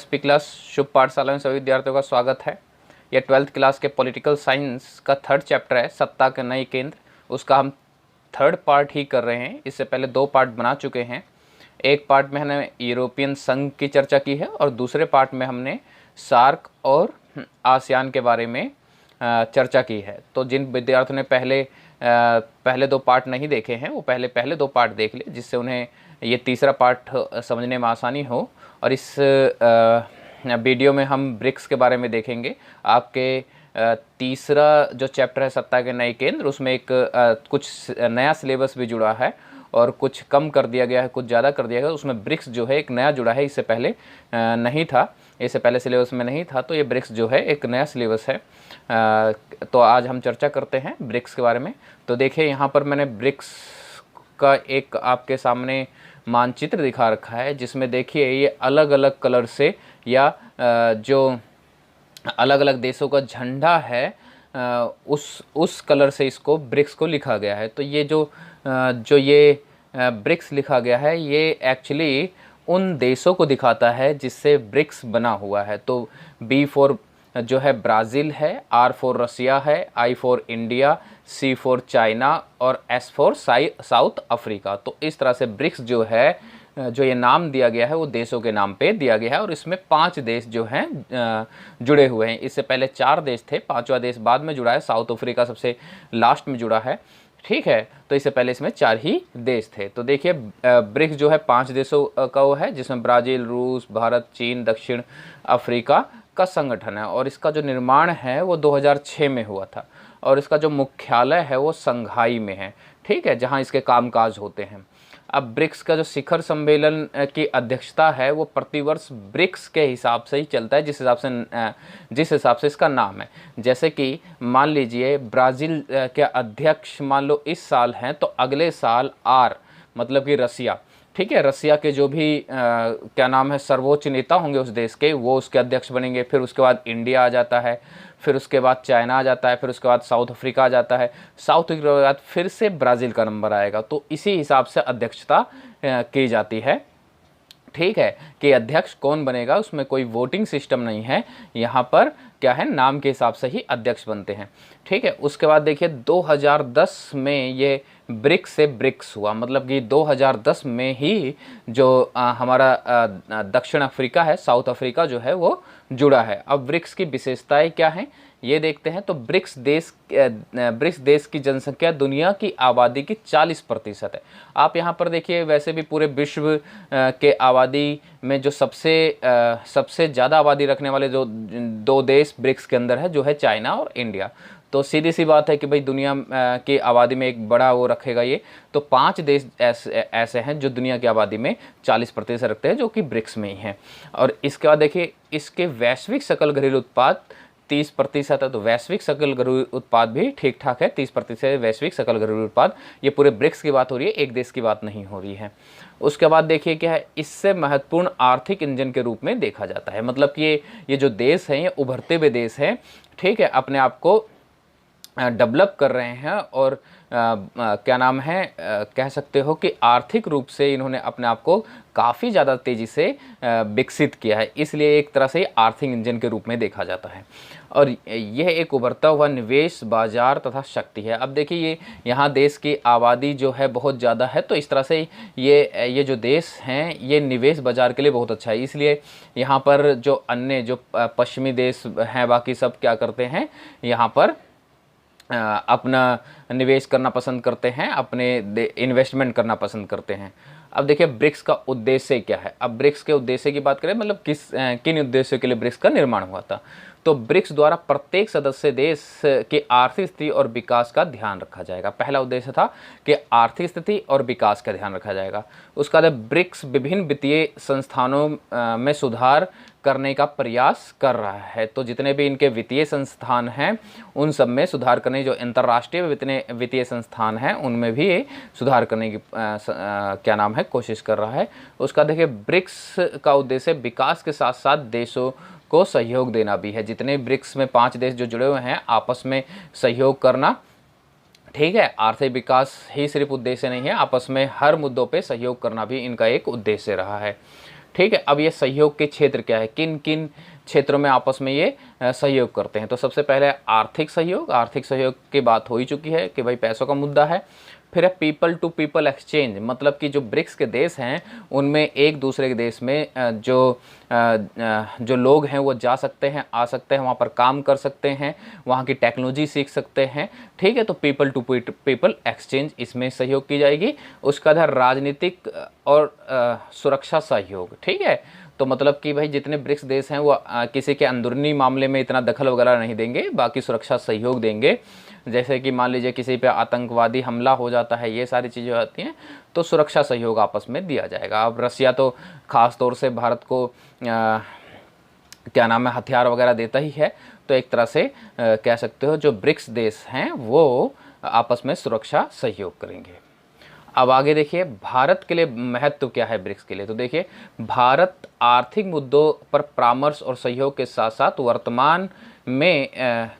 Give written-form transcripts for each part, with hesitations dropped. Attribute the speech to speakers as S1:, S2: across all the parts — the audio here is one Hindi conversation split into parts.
S1: एसपी क्लास शुभ पाठशाला में सभी विद्यार्थियों का स्वागत है। यह 12th क्लास के पॉलिटिकल साइंस का 3rd चैप्टर है, सत्ता के नए केंद्र। उसका हम 3rd पार्ट ही कर रहे हैं। इससे पहले 2 पार्ट बना चुके हैं। एक पार्ट में हमने यूरोपियन संघ की चर्चा की है और दूसरे पार्ट में हमने सार्क और आसियान के बारे में चर्चा की है। तो जिन विद्यार्थियों ने पहले 2 पार्ट नहीं देखे हैं वो पहले 2 पार्ट देख ले, जिससे उन्हें ये तीसरा पार्ट समझने में आसानी हो। और इस वीडियो में हम ब्रिक्स के बारे में देखेंगे। आपके तीसरा जो चैप्टर है सत्ता के नए केंद्र, उसमें एक कुछ नया सिलेबस भी जुड़ा है और कुछ कम कर दिया गया है, कुछ ज़्यादा कर दिया गया है। उसमें ब्रिक्स जो है एक नया जुड़ा है, इससे पहले नहीं था, इससे पहले सिलेबस में नहीं था। तो ये ब्रिक्स जो है एक नया सिलेबस है। तो आज हम चर्चा करते हैं ब्रिक्स के बारे में। तो देखिए यहाँ पर मैंने ब्रिक्स का एक आपके सामने मानचित्र दिखा रखा है, जिसमें देखिए ये अलग अलग कलर से या जो अलग अलग देशों का झंडा है उस कलर से इसको ब्रिक्स को लिखा गया है। तो ये जो ये ब्रिक्स लिखा गया है ये एक्चुअली उन देशों को दिखाता है जिससे ब्रिक्स बना हुआ है। तो बी फॉर जो है ब्राज़ील है, आर फॉर रसिया है, I for India, C for China और एस फॉर साउथ अफ्रीका। तो इस तरह से ब्रिक्स जो है, जो ये नाम दिया गया है वो देशों के नाम पे दिया गया है और इसमें 5 देश जो हैं जुड़े हुए हैं। इससे पहले 4 देश थे, 5वां देश बाद में जुड़ा है, साउथ अफ्रीका सबसे लास्ट में जुड़ा है। ठीक है, तो इससे पहले इसमें 4 ही देश थे। तो देखिए ब्रिक्स जो है 5 देशों का वो है, जिसमें ब्राज़ील, रूस, भारत, चीन, दक्षिण अफ्रीका का संगठन है। और इसका जो निर्माण है वो 2006 में हुआ था और इसका जो मुख्यालय है वो संघाई में है। ठीक है, जहाँ इसके कामकाज होते हैं। अब ब्रिक्स का जो शिखर सम्मेलन की अध्यक्षता है वो प्रतिवर्ष ब्रिक्स के हिसाब से ही चलता है, जिस हिसाब से इसका नाम है। जैसे कि मान लीजिए ब्राज़ील के अध्यक्ष मान लो इस साल हैं, तो अगले साल आर मतलब कि रसिया, ठीक है, रसिया के जो भी क्या नाम है सर्वोच्च नेता होंगे उस देश के, वो उसके अध्यक्ष बनेंगे। फिर उसके बाद इंडिया आ जाता है, फिर उसके बाद चाइना आ जाता है, फिर उसके बाद साउथ अफ्रीका आ जाता है, साउथ अफ्रीका के बाद फिर से ब्राज़ील का नंबर आएगा। तो इसी हिसाब से अध्यक्षता की जाती है। ठीक है, कि अध्यक्ष कौन बनेगा, उसमें कोई वोटिंग सिस्टम नहीं है। यहाँ पर क्या है, नाम के हिसाब से ही अध्यक्ष बनते हैं। ठीक है, उसके बाद देखिए 2010 में ये ब्रिक्स से ब्रिक्स हुआ, मतलब कि 2010 में ही जो हमारा दक्षिण अफ्रीका है, साउथ अफ्रीका जो है वो जुड़ा है। अब ब्रिक्स की विशेषताएं क्या हैं ये देखते हैं। तो ब्रिक्स देश की जनसंख्या दुनिया की आबादी की 40% है। आप यहाँ पर देखिए, वैसे भी पूरे विश्व के आबादी में जो सबसे ज़्यादा आबादी रखने वाले जो 2 देश ब्रिक्स के अंदर है, जो है चाइना और इंडिया। तो सीधी सी बात है कि भाई दुनिया की आबादी में एक बड़ा वो रखेगा ये। तो 5 देश ऐसे हैं जो दुनिया की आबादी में 40% रखते हैं, जो कि ब्रिक्स में ही हैं। और इसके बाद देखिए इसके वैश्विक सकल घरेलू उत्पाद 30% है। तो वैश्विक सकल घरेलू उत्पाद भी ठीक ठाक है, 30% वैश्विक सकल घरेलू उत्पाद। ये पूरे ब्रिक्स की बात हो रही है, एक देश की बात नहीं हो रही है। उसके बाद देखिए क्या है, इससे महत्वपूर्ण आर्थिक इंजन के रूप में देखा जाता है। मतलब कि ये जो देश हैं ये उभरते हुए देश हैं। ठीक है, अपने आप को डेवलप कर रहे हैं और क्या नाम है, कह सकते हो कि आर्थिक रूप से इन्होंने अपने आप को काफ़ी ज़्यादा तेज़ी से विकसित किया है। इसलिए एक तरह से आर्थिक इंजन के रूप में देखा जाता है और यह एक उभरता हुआ निवेश बाजार तथा शक्ति है। अब देखिए ये यहाँ देश की आबादी जो है बहुत ज़्यादा है, तो इस तरह से ये जो देश हैं ये निवेश बाजार के लिए बहुत अच्छा है। इसलिए यहाँ पर जो अन्य जो पश्चिमी देश हैं बाकी सब क्या करते हैं, यहाँ पर अपना निवेश करना पसंद करते हैं, अपने इन्वेस्टमेंट करना पसंद करते हैं। अब देखिए ब्रिक्स का उद्देश्य क्या है। अब ब्रिक्स के उद्देश्य की बात करें, मतलब किन उद्देश्यों के लिए ब्रिक्स का निर्माण हुआ था। तो ब्रिक्स द्वारा प्रत्येक सदस्य देश के आर्थिक स्थिति और विकास का ध्यान रखा जाएगा। पहला उद्देश्य था कि आर्थिक स्थिति और विकास का ध्यान रखा जाएगा। उसका बाद ब्रिक्स विभिन्न वित्तीय संस्थानों में सुधार करने का प्रयास कर रहा है। तो जितने भी इनके वित्तीय संस्थान हैं उन सब में सुधार करने, जो अंतर्राष्ट्रीय वित्तीय संस्थान हैं उनमें भी सुधार करने की क्या नाम है कोशिश कर रहा है। उसका देखिए ब्रिक्स का उद्देश्य विकास के साथ साथ देशों को सहयोग देना भी है। जितने ब्रिक्स में 5 देश जो जुड़े हुए हैं आपस में सहयोग करना। ठीक है, आर्थिक विकास ही सिर्फ उद्देश्य नहीं है, आपस में हर मुद्दों पे सहयोग करना भी इनका एक उद्देश्य रहा है। ठीक है, अब ये सहयोग के क्षेत्र क्या है, किन किन क्षेत्रों में आपस में ये सहयोग करते हैं। तो सबसे पहले आर्थिक सहयोग की बात हो ही चुकी है कि भाई पैसों का मुद्दा है। फिर है पीपल टू पीपल एक्सचेंज, मतलब कि जो ब्रिक्स के देश हैं उनमें एक दूसरे के देश में जो लोग हैं वो जा सकते हैं, आ सकते हैं, वहाँ पर काम कर सकते हैं, वहाँ की टेक्नोलॉजी सीख सकते हैं। ठीक है, तो पीपल टू पीपल एक्सचेंज इसमें सहयोग की जाएगी। उसका था राजनीतिक और सुरक्षा सहयोग। ठीक है, तो मतलब कि भाई जितने ब्रिक्स देश हैं वो किसी के अंदरूनी मामले में इतना दखल वगैरह नहीं देंगे, बाकी सुरक्षा सहयोग देंगे। जैसे कि मान लीजिए किसी पे आतंकवादी हमला हो जाता है, ये सारी चीज़ें आती हैं, तो सुरक्षा सहयोग आपस में दिया जाएगा। अब रसिया तो ख़ास तौर से भारत को क्या नाम है हथियार वगैरह देता ही है, तो एक तरह से कह सकते हो जो ब्रिक्स देश हैं वो आपस में सुरक्षा सहयोग करेंगे। अब आगे देखिए भारत के लिए महत्व क्या है ब्रिक्स के लिए। तो देखिए भारत आर्थिक मुद्दों पर परामर्श और सहयोग के साथ साथ वर्तमान में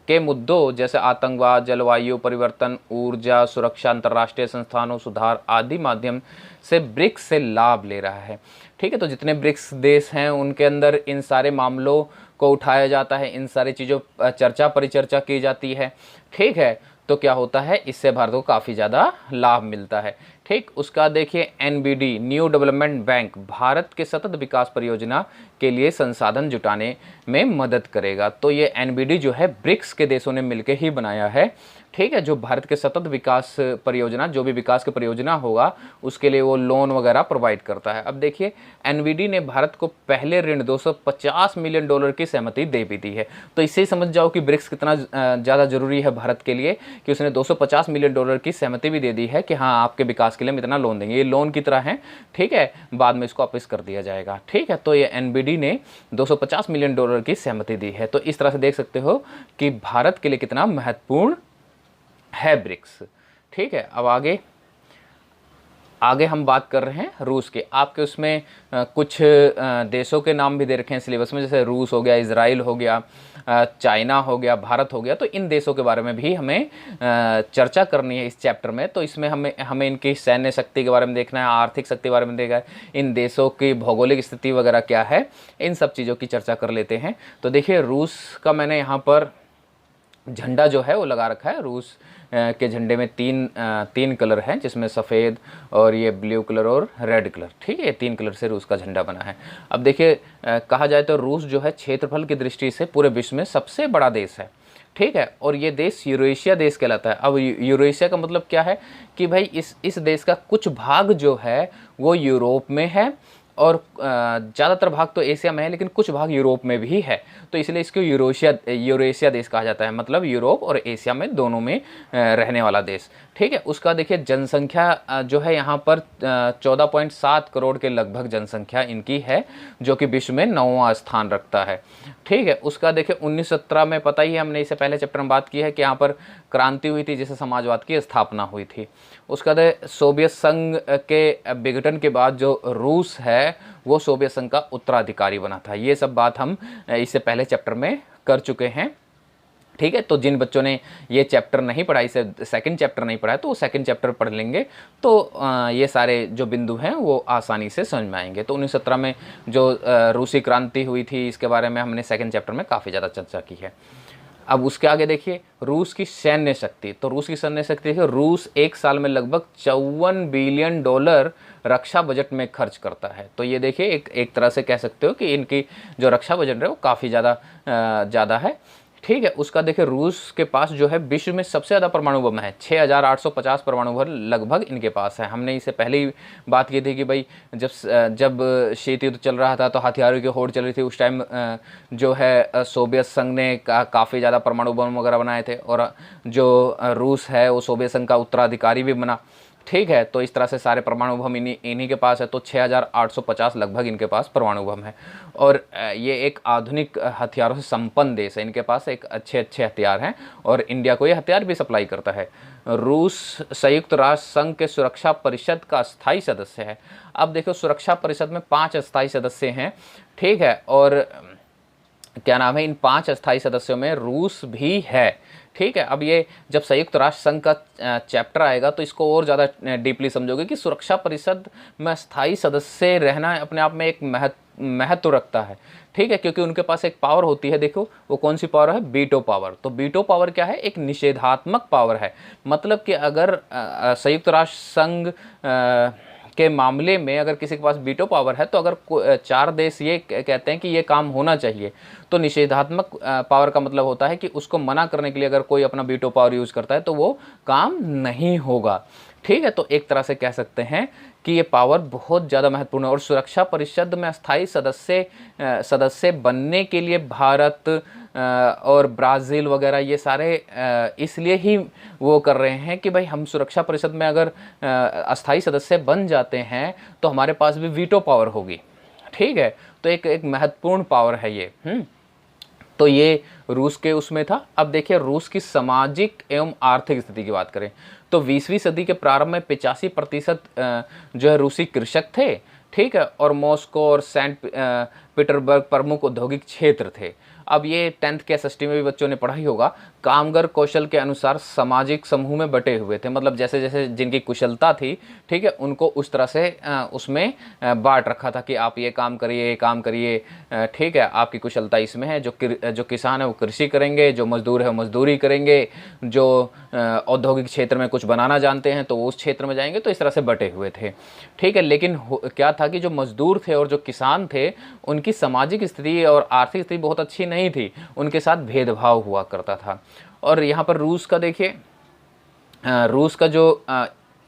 S1: के मुद्दों जैसे आतंकवाद, जलवायु परिवर्तन, ऊर्जा सुरक्षा, अंतर्राष्ट्रीय संस्थानों सुधार आदि माध्यम से ब्रिक्स से लाभ ले रहा है। ठीक है, तो जितने ब्रिक्स देश हैं उनके अंदर इन सारे मामलों को उठाया जाता है, इन सारी चीज़ों चर्चा परिचर्चा की जाती है। ठीक है, तो क्या होता है, इससे भारत को काफ़ी ज़्यादा लाभ मिलता है। ठीक, उसका देखिए NBD new development bank Bharat के सतत विकास परियोजना के लिए संसाधन जुटाने में मदद करेगा। तो ये एनबीडी जो है ब्रिक्स के देशों ने मिलकर ही बनाया है। ठीक है, जो भारत के सतत विकास परियोजना, जो भी विकास की परियोजना होगा उसके लिए वो लोन वगैरह प्रोवाइड करता है। अब देखिए एनबीडी ने भारत को पहले ऋण 250 मिलियन डॉलर की सहमति दे भी दी है। तो इससे ही समझ जाओ कि ब्रिक्स कितना ज़्यादा जरूरी है भारत के लिए कि उसने 250 मिलियन डॉलर की सहमति भी दे दी है कि हाँ आपके विकास के लिए हम इतना लोन देंगे। ये लोन की तरह है, ठीक है, बाद में इसको वापस कर दिया जाएगा। ठीक है, तो ये एनबीडी ने 250 मिलियन डॉलर की सहमति दी है। तो इस तरह से देख सकते हो कि भारत के लिए कितना महत्वपूर्ण है ब्रिक्स। ठीक है, अब आगे हम बात कर रहे हैं रूस के। आपके उसमें कुछ देशों के नाम भी दे रखे हैं सिलेबस में, जैसे रूस हो गया, इजराइल हो गया, चाइना हो गया, भारत हो गया। तो इन देशों के बारे में भी हमें चर्चा करनी है इस चैप्टर में। तो इसमें हमें इनकी सैन्य शक्ति के बारे में देखना है, आर्थिक शक्ति के बारे में देखना है, इन देशों की भौगोलिक स्थिति वगैरह क्या है, इन सब चीज़ों की चर्चा कर लेते हैं। तो देखिए रूस का मैंने यहाँ पर झंडा जो है वो लगा रखा है। रूस के झंडे में तीन कलर हैं, जिसमें सफ़ेद और ये ब्लू कलर और रेड कलर। ठीक है, 3 कलर से रूस का झंडा बना है। अब देखिए कहा जाए तो रूस जो है क्षेत्रफल की दृष्टि से पूरे विश्व में सबसे बड़ा देश है। ठीक है, और ये देश यूरेशिया देश कहलाता है। अब यूरेशिया का मतलब क्या है कि भाई इस देश का कुछ भाग जो है वो यूरोप में है और ज़्यादातर भाग तो एशिया में है, लेकिन कुछ भाग यूरोप में भी है। तो इसलिए इसको यूरेशिया देश कहा जाता है, मतलब यूरोप और एशिया में दोनों में रहने वाला देश। ठीक है, उसका देखिए जनसंख्या जो है यहाँ पर 14.7 करोड़ के लगभग जनसंख्या इनकी है, जो कि विश्व में 9वां स्थान रखता है। ठीक है, उसका देखिए 1917 में, पता ही है हमने इससे पहले चैप्टर में बात की है कि यहाँ पर क्रांति हुई थी जिससे समाजवाद की स्थापना हुई थी। उसका सोवियत संघ के विघटन के बाद जो रूस है वो सोवियत संघ का उत्तराधिकारी बना था। ये सब बात हम इससे पहले चैप्टर में कर चुके हैं। ठीक है, तो जिन बच्चों ने ये चैप्टर नहीं पढ़ा, इसे सेकंड चैप्टर नहीं पढ़ा है, तो वो सेकंड चैप्टर पढ़ लेंगे तो ये सारे जो बिंदु हैं वो आसानी से समझ में आएंगे। तो 1917 में जो रूसी क्रांति हुई थी इसके बारे में हमने सेकंड चैप्टर में काफ़ी ज़्यादा चर्चा की है। अब उसके आगे देखिए रूस की सैन्य शक्ति। तो रूस की सैन्य शक्ति देखिए, रूस एक साल में लगभग 54 बिलियन डॉलर रक्षा बजट में खर्च करता है। तो ये देखिए एक तरह से कह सकते हो कि इनकी जो रक्षा बजट है वो काफ़ी ज़्यादा है। ठीक है, उसका देखिए रूस के पास जो है विश्व में सबसे ज़्यादा परमाणु बम है, 6850 परमाणु बम लगभग इनके पास है। हमने इससे पहले ही बात की थी कि भाई जब शीत युद्ध चल रहा था तो हथियारों की होड़ चल रही थी, उस टाइम जो है सोवियत संघ ने काफ़ी ज़्यादा परमाणु बम वगैरह बनाए थे, और जो रूस है वो सोवियत संघ का उत्तराधिकारी भी बना। ठीक है, तो इस तरह से सारे परमाणु बम इन्हीं के पास है। तो 6850 लगभग इनके पास परमाणु बम है, और ये एक आधुनिक हथियारों से संपन्न देश है। इनके पास एक अच्छे हथियार हैं और इंडिया को ये हथियार भी सप्लाई करता है। रूस संयुक्त राष्ट्र संघ के सुरक्षा परिषद का स्थायी सदस्य है। अब देखो सुरक्षा परिषद में 5 स्थायी सदस्य हैं। ठीक है, और क्या नाम है, इन 5 स्थायी सदस्यों में रूस भी है। ठीक है, अब ये जब संयुक्त राष्ट्र संघ का चैप्टर आएगा तो इसको और ज़्यादा डीपली समझोगे कि सुरक्षा परिषद में स्थायी सदस्य रहना अपने आप में एक महत्व रखता है, ठीक है, क्योंकि उनके पास एक पावर होती है। देखो वो कौन सी पावर है, वीटो पावर। तो वीटो पावर क्या है, एक निषेधात्मक पावर है। मतलब कि अगर संयुक्त राष्ट्र संघ के मामले में अगर किसी के पास वीटो पावर है, तो अगर 4 देश ये कहते हैं कि ये काम होना चाहिए, तो निषेधात्मक पावर का मतलब होता है कि उसको मना करने के लिए अगर कोई अपना वीटो पावर यूज़ करता है तो वो काम नहीं होगा, ठीक है। तो एक तरह से कह सकते हैं कि ये पावर बहुत ज़्यादा महत्वपूर्ण है। और सुरक्षा परिषद में अस्थायी सदस्य बनने के लिए भारत और ब्राज़ील वगैरह ये सारे इसलिए ही वो कर रहे हैं कि भाई हम सुरक्षा परिषद में अगर अस्थायी सदस्य बन जाते हैं तो हमारे पास भी वीटो पावर होगी, ठीक है। तो एक महत्वपूर्ण पावर है ये। तो ये रूस के उसमें था। अब देखिए रूस की सामाजिक एवं आर्थिक स्थिति की बात करें तो 20वीं सदी के प्रारंभ में 85% जो है रूसी कृषक थे, ठीक है, और मॉस्को और सेंट पीटर्सबर्ग प्रमुख औद्योगिक क्षेत्र थे। अब ये 10th के एसएसटी में भी बच्चों ने पढ़ा ही होगा। कामगार कौशल के अनुसार सामाजिक समूह में बटे हुए थे, मतलब जैसे जैसे जिनकी कुशलता थी, ठीक है, उनको उस तरह से उसमें बांट रखा था कि आप ये काम करिए, ये काम करिए, ठीक है, आपकी कुशलता इसमें है। जो किसान है वो कृषि करेंगे, जो मजदूर है वो मजदूरी करेंगे, जो औद्योगिक क्षेत्र में कुछ बनाना जानते हैं तो वो उस क्षेत्र में जाएंगे। तो इस तरह से बटे हुए थे, ठीक है। लेकिन क्या था कि जो मजदूर थे और जो किसान थे उनकी सामाजिक स्थिति और आर्थिक स्थिति बहुत अच्छी नहीं थी, उनके साथ भेदभाव हुआ करता था। और यहाँ पर रूस का देखिए, रूस का जो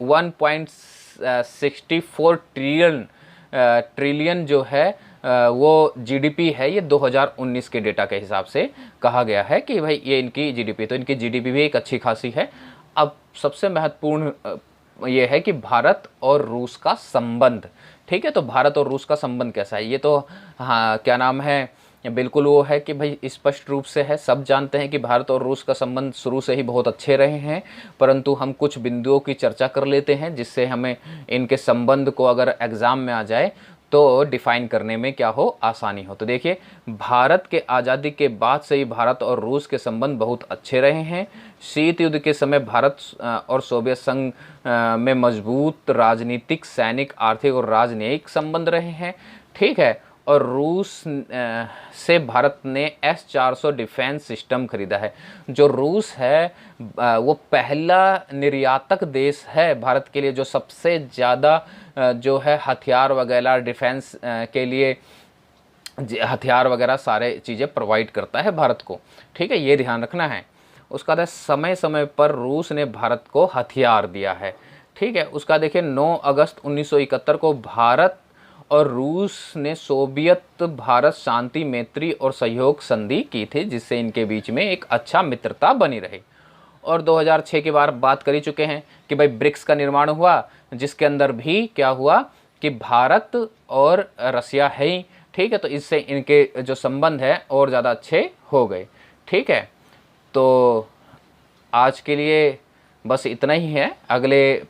S1: 1.64 ट्रिलियन जो है वो जीडीपी है, ये 2019 के डेटा के हिसाब से कहा गया है कि भाई ये इनकी जीडीपी, तो इनकी जीडीपी भी एक अच्छी खासी है। अब सबसे महत्वपूर्ण ये है कि भारत और रूस का संबंध, ठीक है। तो भारत और रूस का संबंध कैसा है, ये तो हाँ क्या नाम है, बिल्कुल वो है कि भाई स्पष्ट रूप से है, सब जानते हैं कि भारत और रूस का संबंध शुरू से ही बहुत अच्छे रहे हैं। परंतु हम कुछ बिंदुओं की चर्चा कर लेते हैं जिससे हमें इनके संबंध को अगर एग्ज़ाम में आ जाए तो डिफ़ाइन करने में क्या हो, आसानी हो। तो देखिए भारत के आज़ादी के बाद से ही भारत और रूस के संबंध बहुत अच्छे रहे हैं। शीत युद्ध के समय भारत और सोवियत संघ में मजबूत राजनीतिक, सैनिक, आर्थिक और राजनयिक संबंध रहे हैं, ठीक है। और रूस से भारत ने S-400 डिफेंस सिस्टम खरीदा है। जो रूस है वो पहला निर्यातक देश है भारत के लिए, जो सबसे ज़्यादा जो है हथियार वगैरह, डिफेंस के लिए हथियार वगैरह सारे चीज़ें प्रोवाइड करता है भारत को, ठीक है, ये ध्यान रखना है। उसका बाद समय समय पर रूस ने भारत को हथियार दिया है, ठीक है। उसका देखिए 9 अगस्त 1971 को भारत और रूस ने सोवियत भारत शांति, मैत्री और सहयोग संधि की थी, जिससे इनके बीच में एक अच्छा मित्रता बनी रही। और 2006 की बात कर ही चुके हैं कि भाई ब्रिक्स का निर्माण हुआ, जिसके अंदर भी क्या हुआ कि भारत और रसिया है ही, ठीक है। तो इससे इनके जो संबंध है और ज़्यादा अच्छे हो गए, ठीक है। तो आज के लिए बस इतना ही है। अगले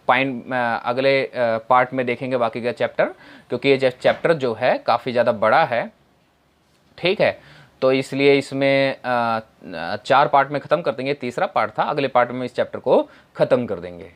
S1: पार्ट में देखेंगे बाकी का चैप्टर, क्योंकि ये चैप्टर जो है काफ़ी ज़्यादा बड़ा है, ठीक है। तो इसलिए इसमें 4 पार्ट में ख़त्म कर देंगे, तीसरा पार्ट था, अगले पार्ट में इस चैप्टर को ख़त्म कर देंगे।